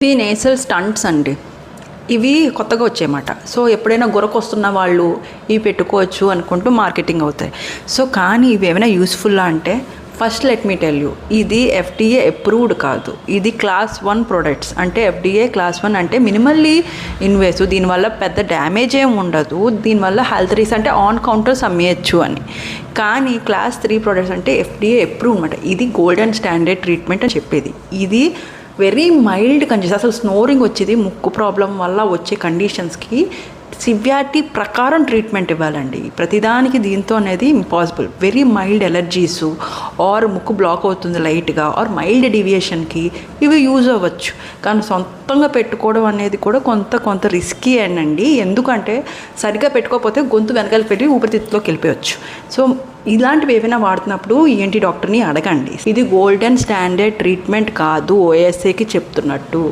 ఇవి nasal stunts అండి. ఇవి కొత్తగా వచ్చాయన్నమాట. సో ఎప్పుడైనా గొరకొస్తున్న వాళ్ళు ఇవి పెట్టుకోవచ్చు అనుకుంటూ మార్కెటింగ్ అవుతాయి. సో కానీ ఇవి ఏమైనా యూస్ఫుల్లా అంటే first let me tell you, ఇది FDA అప్రూవ్డ్ కాదు. ఇది క్లాస్ 1 ప్రొడక్ట్స్. అంటే FDA క్లాస్ 1 అంటే మినిమల్లీ ఇన్వేసివ్. దీనివల్ల పెద్ద డ్యామేజ్ ఏం ఉండదు. దీనివల్ల హెల్త్ రిస్క్ అంటే ఆన్ కౌంటర్స్ అమ్మేయచ్చు అని. కానీ క్లాస్ 3 ప్రొడక్ట్స్ అంటే FDA అప్రూవ్ అనమాట. ఇది గోల్డెన్ స్టాండర్డ్ ట్రీట్మెంట్ అని చెప్పేది. ఇది వెరీ మైల్డ్ కండిషన్. అసలు స్నోరింగ్ వచ్చేది ముక్కు ప్రాబ్లం వల్ల వచ్చే కండిషన్స్కి సివియారిటీ ప్రకారం ట్రీట్మెంట్ ఇవ్వాలండి. ప్రతిదానికి దీంతో అనేది impossible. Very mild allergies or ముక్కు బ్లాక్ అవుతుంది లైట్గా ఆర్ మైల్డ్ డీవియేషన్కి ఇవి యూజ్ అవ్వచ్చు. కానీ సొంతంగా పెట్టుకోవడం అనేది కూడా కొంత రిస్కీ అండి. ఎందుకంటే సరిగ్గా పెట్టుకోకపోతే గొంతు వెనకాలకి పెట్టి ఊపిరితిత్తులోకి వెళ్ళిపోవచ్చు. సో ఇలాంటివి ఏవైనా వాడుతున్నప్పుడు ENT డాక్టర్ని అడగండి. ఇది గోల్డెన్ స్టాండర్డ్ ట్రీట్మెంట్ కాదు OSAకి చెప్తున్నట్టు.